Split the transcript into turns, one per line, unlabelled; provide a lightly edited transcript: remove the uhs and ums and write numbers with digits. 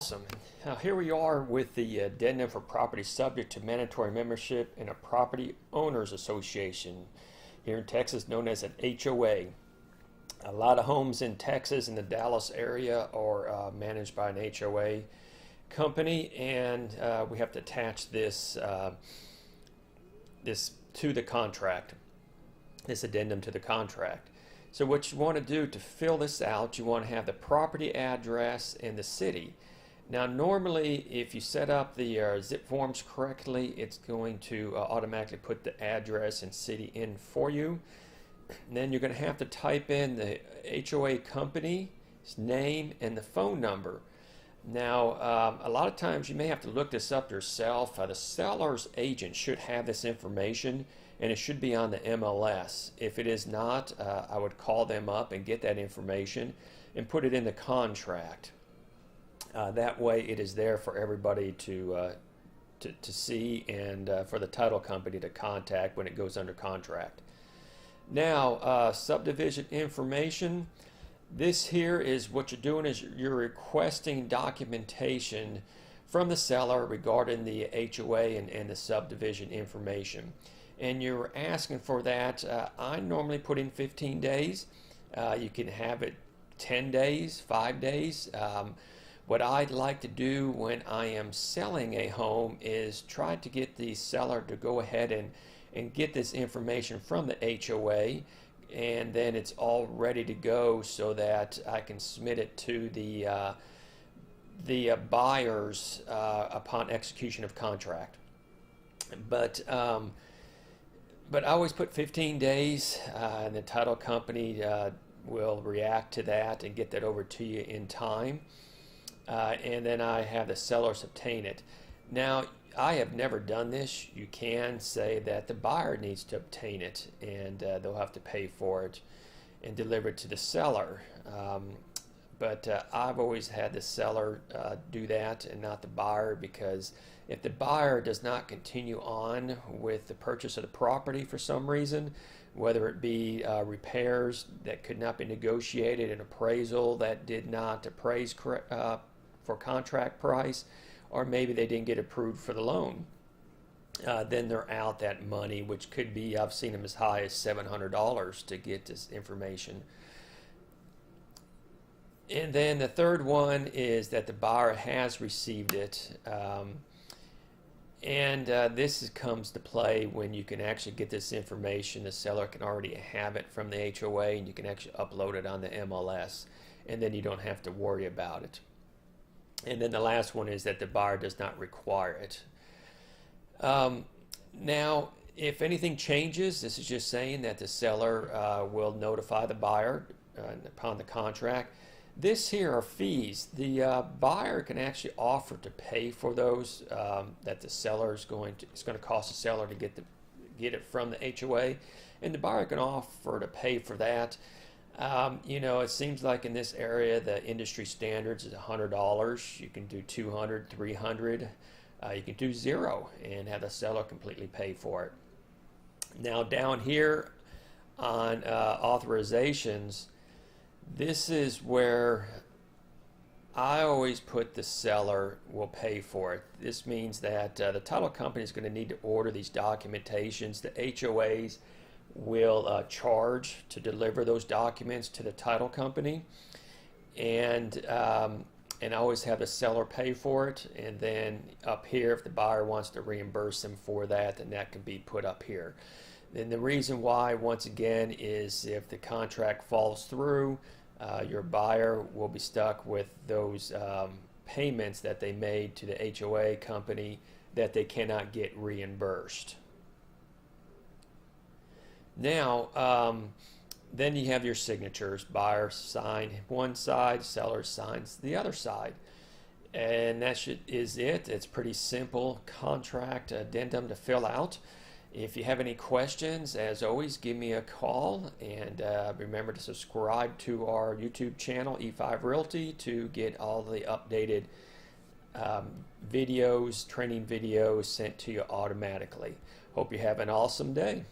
Awesome. Now here we are with the addendum for property subject to mandatory membership in a property owners association here in Texas known as an HOA. A lot of homes in Texas in the Dallas area are managed by an HOA company, and we have to attach this to the contract, this addendum to the contract. So what you want to do to fill this out, you want to have the property address and the city. Now normally if you set up the zip forms correctly, it's going to automatically put the address and city in for you. And then you're going to have to type in the HOA company's name and the phone number. Now a lot of times you may have to look this up yourself. The seller's agent should have this information, and it should be on the MLS. If it is not, I would call them up and get that information and put it in the contract. That way it is there for everybody to see, and for the title company to contact when it goes under contract. Now subdivision information. This here is what you're doing is you're requesting documentation from the seller regarding the HOA and the subdivision information. And you're asking for that. I normally put in 15 days. You can have it 10 days, 5 days. What I'd like to do when I am selling a home is try to get the seller to go ahead and get this information from the HOA, and then it's all ready to go so that I can submit it to the buyers upon execution of contract. But I always put 15 days, and the title company will react to that and get that over to you in time. And then I have the sellers obtain it. Now, I have never done this. You can say that the buyer needs to obtain it, and they'll have to pay for it and deliver it to the seller. But I've always had the seller do that and not the buyer, because if the buyer does not continue on with the purchase of the property for some reason, whether it be repairs that could not be negotiated, an appraisal that did not appraise for contract price, or maybe they didn't get approved for the loan, then they're out that money, which could be, I've seen them as high as $700 to get this information. And then the third one is that the buyer has received it. This comes to play when you can actually get this information. The seller can already have it from the HOA, and you can actually upload it on the MLS, and then you don't have to worry about it. And then the last one is that the buyer does not require it. Now, if anything changes, this is just saying that the seller will notify the buyer upon the contract. This here are fees. The buyer can actually offer to pay for those that the seller is going to. It's going to cost the seller to get it from the HOA, and the buyer can offer to pay for that. You know, it seems like in this area the industry standards is $100. You can do $200, $300. You can do $0 and have the seller completely pay for it. Now down here on authorizations, this is where I always put the seller will pay for it. This means that the title company is going to need to order these documentations. The HOAs will charge to deliver those documents to the title company, and I always have the seller pay for it. And then up here, if the buyer wants to reimburse them for that, then that can be put up here. Then the reason why, once again, is if the contract falls through, your buyer will be stuck with those payments that they made to the HOA company that they cannot get reimbursed. Now, then you have your signatures. Buyer signs one side, seller signs the other side. And that is it. It's pretty simple contract addendum to fill out. If you have any questions, as always, give me a call, and remember to subscribe to our YouTube channel, E5 Realty, to get all the updated videos, training videos sent to you automatically. Hope you have an awesome day.